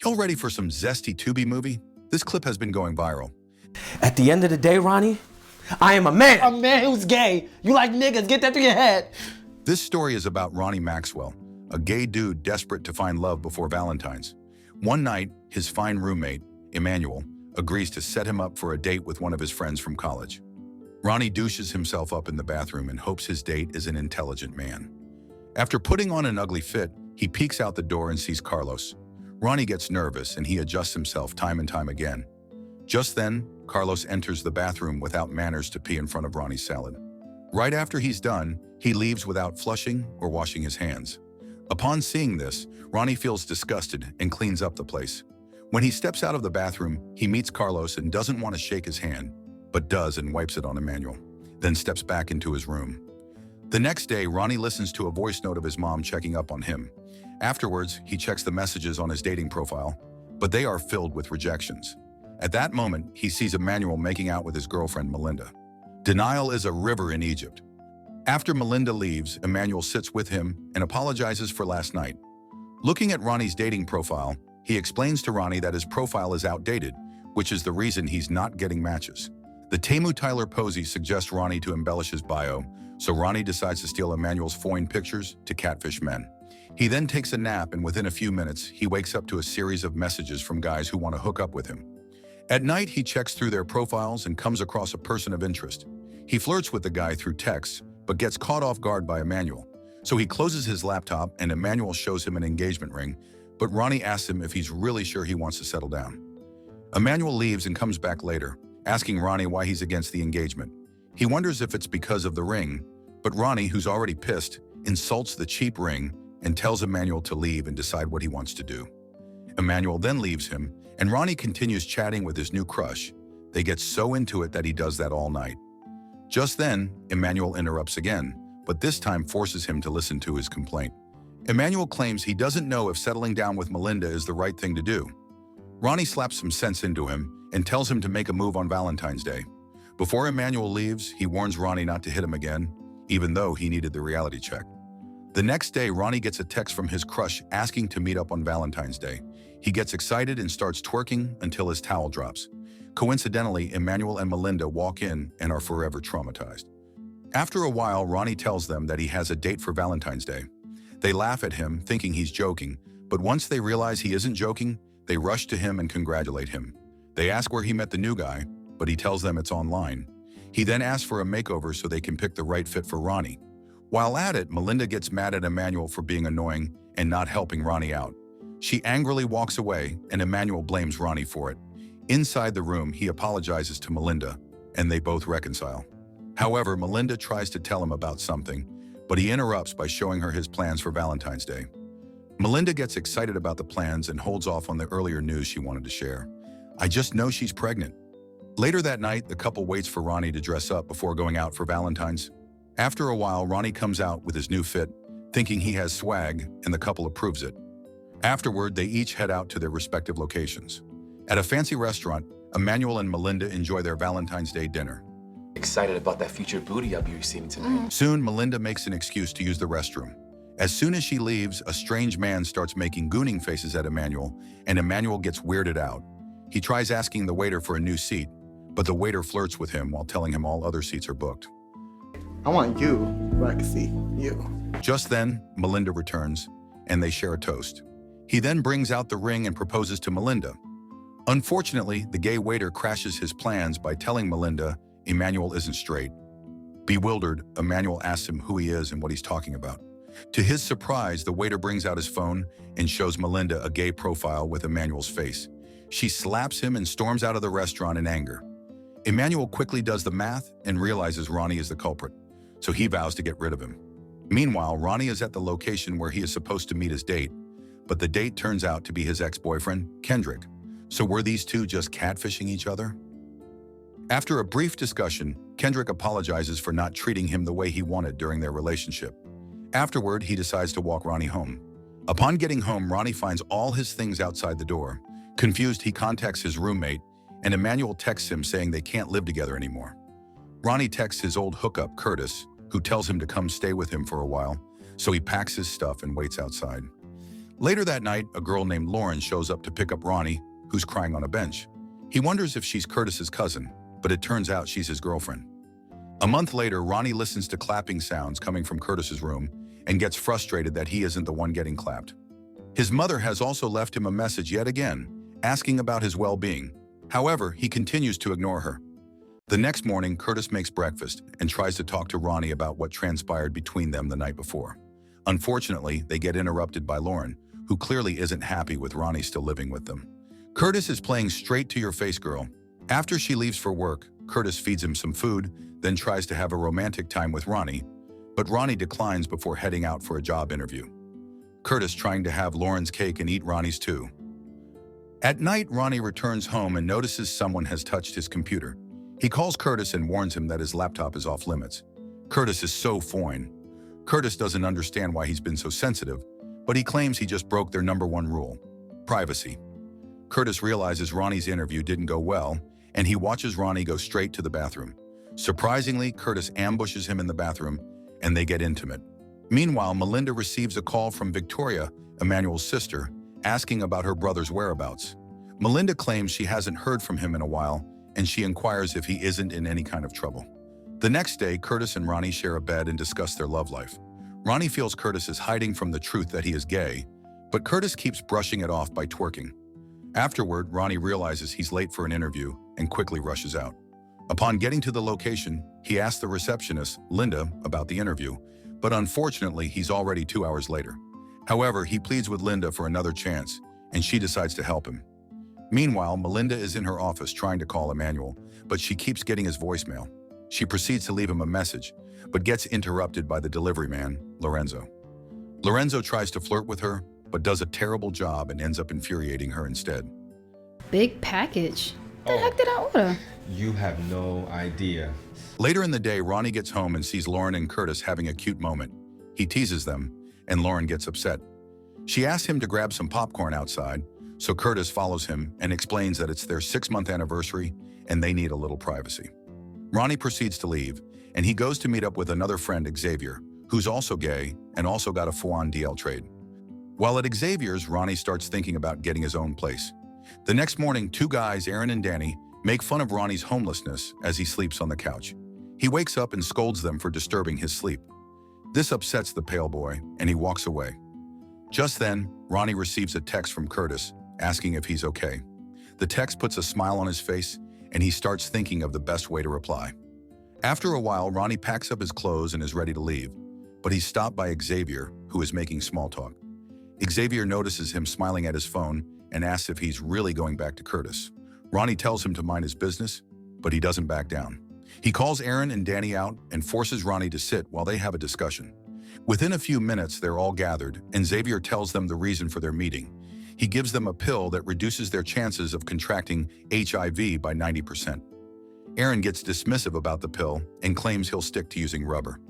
Y'all ready for some zesty Tubi movie? This clip has been going viral. At the end of the day, Ronnie, I am a man. A man who's gay. You like niggas, get that through your head. This story is about Ronnie Maxwell, a gay dude desperate to find love before Valentine's. One night, his fine roommate, Emmanuel, agrees to set him up for a date with one of his friends from college. Ronnie douches himself up in the bathroom and hopes his date is an intelligent man. After putting on an ugly fit, he peeks out the door and sees Carlos. Ronnie gets nervous and he adjusts himself time and time again. Just then, Carlos enters the bathroom without manners to pee in front of Ronnie's salad. Right after he's done, he leaves without flushing or washing his hands. Upon seeing this, Ronnie feels disgusted and cleans up the place. When he steps out of the bathroom, he meets Carlos and doesn't want to shake his hand, but does and wipes it on Emmanuel, then steps back into his room. The next day, Ronnie listens to a voice note of his mom checking up on him. Afterwards, he checks the messages on his dating profile, but they are filled with rejections. At that moment, he sees Emmanuel making out with his girlfriend, Melinda. Denial is a river in Egypt. After Melinda leaves, Emmanuel sits with him and apologizes for last night. Looking at Ronnie's dating profile, he explains to Ronnie that his profile is outdated, which is the reason he's not getting matches. The Temu Tyler Posey suggests Ronnie to embellish his bio, so Ronnie decides to steal Emmanuel's foreign pictures to catfish men. He then takes a nap and within a few minutes, he wakes up to a series of messages from guys who want to hook up with him. At night, he checks through their profiles and comes across a person of interest. He flirts with the guy through texts, but gets caught off guard by Emmanuel. So he closes his laptop and Emmanuel shows him an engagement ring, but Ronnie asks him if he's really sure he wants to settle down. Emmanuel leaves and comes back later, asking Ronnie why he's against the engagement. He wonders if it's because of the ring, but Ronnie, who's already pissed, insults the cheap ring and tells Emmanuel to leave and decide what he wants to do. Emmanuel then leaves him, and Ronnie continues chatting with his new crush. They get so into it that he does that all night. Just then, Emmanuel interrupts again, but this time forces him to listen to his complaint. Emmanuel claims he doesn't know if settling down with Melinda is the right thing to do. Ronnie slaps some sense into him and tells him to make a move on Valentine's Day. Before Emmanuel leaves, he warns Ronnie not to hit him again, even though he needed the reality check. The next day, Ronnie gets a text from his crush asking to meet up on Valentine's Day. He gets excited and starts twerking until his towel drops. Coincidentally, Emmanuel and Melinda walk in and are forever traumatized. After a while, Ronnie tells them that he has a date for Valentine's Day. They laugh at him, thinking he's joking, but once they realize he isn't joking, they rush to him and congratulate him. They ask where he met the new guy, but he tells them it's online. He then asks for a makeover so they can pick the right fit for Ronnie. While at it, Melinda gets mad at Emmanuel for being annoying and not helping Ronnie out. She angrily walks away, and Emmanuel blames Ronnie for it. Inside the room, he apologizes to Melinda, and they both reconcile. However, Melinda tries to tell him about something, but he interrupts by showing her his plans for Valentine's Day. Melinda gets excited about the plans and holds off on the earlier news she wanted to share. I just know she's pregnant. Later that night, the couple waits for Ronnie to dress up before going out for Valentine's. After a while, Ronnie comes out with his new fit, thinking he has swag, and the couple approves it. Afterward, they each head out to their respective locations. At a fancy restaurant, Emmanuel and Melinda enjoy their Valentine's Day dinner. Excited about that future booty I'll be receiving tonight. Soon, Melinda makes an excuse to use the restroom. As soon as she leaves, a strange man starts making gooning faces at Emmanuel, and Emmanuel gets weirded out. He tries asking the waiter for a new seat, but the waiter flirts with him while telling him all other seats are booked. I want you where I can see you. Just then, Melinda returns, and they share a toast. He then brings out the ring and proposes to Melinda. Unfortunately, the gay waiter crashes his plans by telling Melinda Emmanuel isn't straight. Bewildered, Emmanuel asks him who he is and what he's talking about. To his surprise, the waiter brings out his phone and shows Melinda a gay profile with Emmanuel's face. She slaps him and storms out of the restaurant in anger. Emmanuel quickly does the math and realizes Ronnie is the culprit, so he vows to get rid of him. Meanwhile, Ronnie is at the location where he is supposed to meet his date, but the date turns out to be his ex-boyfriend, Kendrick. So were these two just catfishing each other? After a brief discussion, Kendrick apologizes for not treating him the way he wanted during their relationship. Afterward, he decides to walk Ronnie home. Upon getting home, Ronnie finds all his things outside the door. Confused, he contacts his roommate, and Emmanuel texts him saying they can't live together anymore. Ronnie texts his old hookup, Curtis, who tells him to come stay with him for a while, so he packs his stuff and waits outside. Later that night, a girl named Lauren shows up to pick up Ronnie, who's crying on a bench. He wonders if she's Curtis's cousin, but it turns out she's his girlfriend. A month later, Ronnie listens to clapping sounds coming from Curtis's room and gets frustrated that he isn't the one getting clapped. His mother has also left him a message yet again, asking about his well-being. However, he continues to ignore her. The next morning, Curtis makes breakfast and tries to talk to Ronnie about what transpired between them the night before. Unfortunately, they get interrupted by Lauren, who clearly isn't happy with Ronnie still living with them. Curtis is playing straight-to-your-face girl. After she leaves for work, Curtis feeds him some food, then tries to have a romantic time with Ronnie, but Ronnie declines before heading out for a job interview. Curtis trying to have Lauren's cake and eat Ronnie's too. At night, Ronnie returns home and notices someone has touched his computer. He calls Curtis and warns him that his laptop is off limits. Curtis is so fine. Curtis doesn't understand why he's been so sensitive, but he claims he just broke their #1 rule: privacy. Curtis realizes Ronnie's interview didn't go well, and he watches Ronnie go straight to the bathroom. Surprisingly, Curtis ambushes him in the bathroom, and they get intimate. Meanwhile, Melinda receives a call from Victoria, Emmanuel's sister, asking about her brother's whereabouts. Melinda claims she hasn't heard from him in a while, and she inquires if he isn't in any kind of trouble. The next day, Curtis and Ronnie share a bed and discuss their love life. Ronnie feels Curtis is hiding from the truth that he is gay, but Curtis keeps brushing it off by twerking. Afterward, Ronnie realizes he's late for an interview and quickly rushes out. Upon getting to the location, he asks the receptionist, Linda, about the interview, but unfortunately, he's already 2 hours later. However, he pleads with Linda for another chance, and she decides to help him. Meanwhile, Melinda is in her office trying to call Emmanuel, but she keeps getting his voicemail. She proceeds to leave him a message, but gets interrupted by the delivery man, Lorenzo. Lorenzo tries to flirt with her, but does a terrible job and ends up infuriating her instead. Big package. What the heck did I order? You have no idea. Later in the day, Ronnie gets home and sees Lauren and Curtis having a cute moment. He teases them, and Lauren gets upset. She asks him to grab some popcorn outside, so Curtis follows him and explains that it's their 6-month anniversary and they need a little privacy. Ronnie proceeds to leave, and he goes to meet up with another friend, Xavier, who's also gay and also got a Fuan DL trade. While at Xavier's, Ronnie starts thinking about getting his own place. The next morning, 2 guys, Aaron and Danny, make fun of Ronnie's homelessness as he sleeps on the couch. He wakes up and scolds them for disturbing his sleep. This upsets the pale boy, and he walks away. Just then, Ronnie receives a text from Curtis, asking if he's okay. The text puts a smile on his face, and he starts thinking of the best way to reply. After a while, Ronnie packs up his clothes and is ready to leave, but he's stopped by Xavier, who is making small talk. Xavier notices him smiling at his phone and asks if he's really going back to Curtis. Ronnie tells him to mind his business, but he doesn't back down. He calls Aaron and Danny out and forces Ronnie to sit while they have a discussion. Within a few minutes, they're all gathered, and Xavier tells them the reason for their meeting. He gives them a pill that reduces their chances of contracting HIV by 90%. Aaron gets dismissive about the pill and claims he'll stick to using rubber.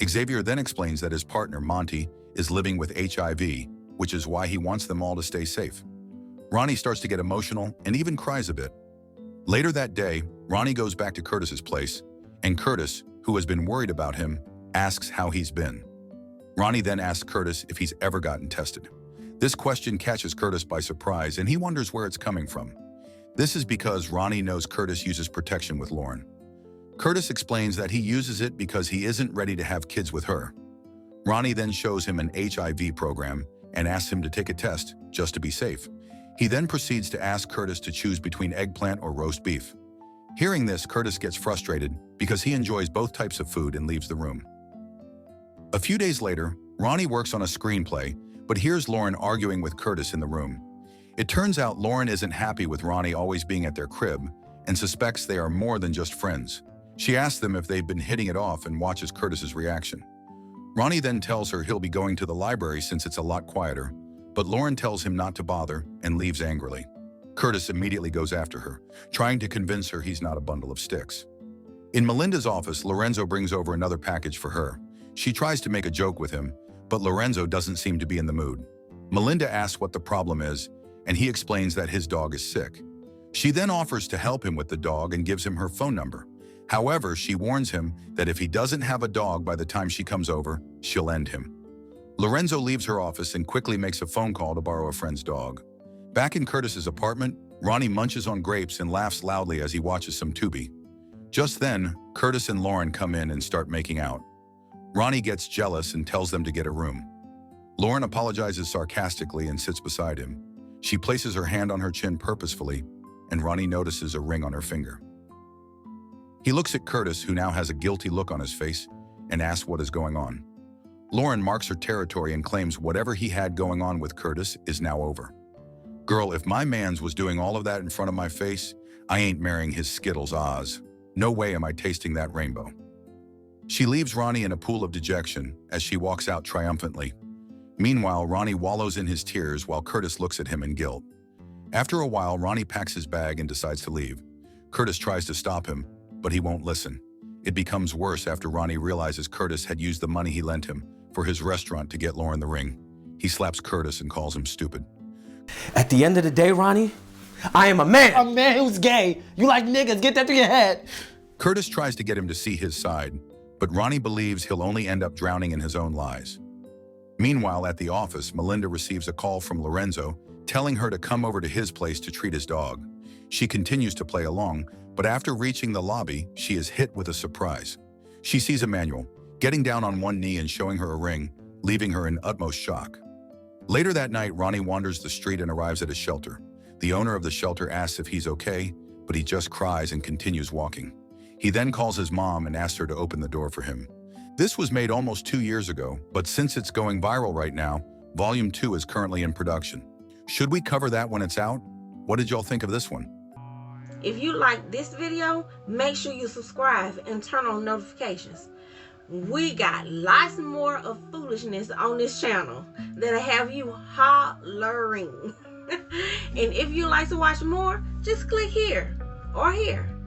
Xavier then explains that his partner, Monty, is living with HIV, which is why he wants them all to stay safe. Ronnie starts to get emotional and even cries a bit. Later that day, Ronnie goes back to Curtis's place, and Curtis, who has been worried about him, asks how he's been. Ronnie then asks Curtis if he's ever gotten tested. This question catches Curtis by surprise, and he wonders where it's coming from. This is because Ronnie knows Curtis uses protection with Lauren. Curtis explains that he uses it because he isn't ready to have kids with her. Ronnie then shows him an HIV program and asks him to take a test, just to be safe. He then proceeds to ask Curtis to choose between eggplant or roast beef. Hearing this, Curtis gets frustrated because he enjoys both types of food and leaves the room. A few days later, Ronnie works on a screenplay, but hears Lauren arguing with Curtis in the room. It turns out Lauren isn't happy with Ronnie always being at their crib and suspects they are more than just friends. She asks them if they've been hitting it off and watches Curtis's reaction. Ronnie then tells her he'll be going to the library since it's a lot quieter, but Lauren tells him not to bother and leaves angrily. Curtis immediately goes after her, trying to convince her he's not a bundle of sticks. In Melinda's office, Lorenzo brings over another package for her. She tries to make a joke with him, but Lorenzo doesn't seem to be in the mood. Melinda asks what the problem is, and he explains that his dog is sick. She then offers to help him with the dog and gives him her phone number. However, she warns him that if he doesn't have a dog by the time she comes over, she'll end him. Lorenzo leaves her office and quickly makes a phone call to borrow a friend's dog. Back in Curtis's apartment, Ronnie munches on grapes and laughs loudly as he watches some Tubi. Just then, Curtis and Lauren come in and start making out. Ronnie gets jealous and tells them to get a room. Lauren apologizes sarcastically and sits beside him. She places her hand on her chin purposefully, and Ronnie notices a ring on her finger. He looks at Curtis, who now has a guilty look on his face, and asks what is going on. Lauren marks her territory and claims whatever he had going on with Curtis is now over. Girl, if my mans was doing all of that in front of my face, I ain't marrying his Skittles Oz. No way am I tasting that rainbow. She leaves Ronnie in a pool of dejection as she walks out triumphantly. Meanwhile, Ronnie wallows in his tears while Curtis looks at him in guilt. After a while, Ronnie packs his bag and decides to leave. Curtis tries to stop him, but he won't listen. It becomes worse after Ronnie realizes Curtis had used the money he lent him for his restaurant to get Lauren the ring. He slaps Curtis and calls him stupid. At the end of the day, Ronnie, I am a man. A man who's gay. You like niggas. Get that through your head. Curtis tries to get him to see his side, but Ronnie believes he'll only end up drowning in his own lies. Meanwhile, at the office, Melinda receives a call from Lorenzo telling her to come over to his place to treat his dog. She continues to play along, but after reaching the lobby, she is hit with a surprise. She sees Emmanuel, getting down on one knee and showing her a ring, leaving her in utmost shock. Later that night, Ronnie wanders the street and arrives at a shelter. The owner of the shelter asks if he's okay, but he just cries and continues walking. He then calls his mom and asks her to open the door for him. This was made almost 2 years ago, but since it's going viral right now, Volume 2 is currently in production. Should we cover that when it's out? What did y'all think of this one? If you like this video, make sure you subscribe and turn on notifications. We got lots more of foolishness on this channel that'll have you hollering. And if you like to watch more, just click here or here.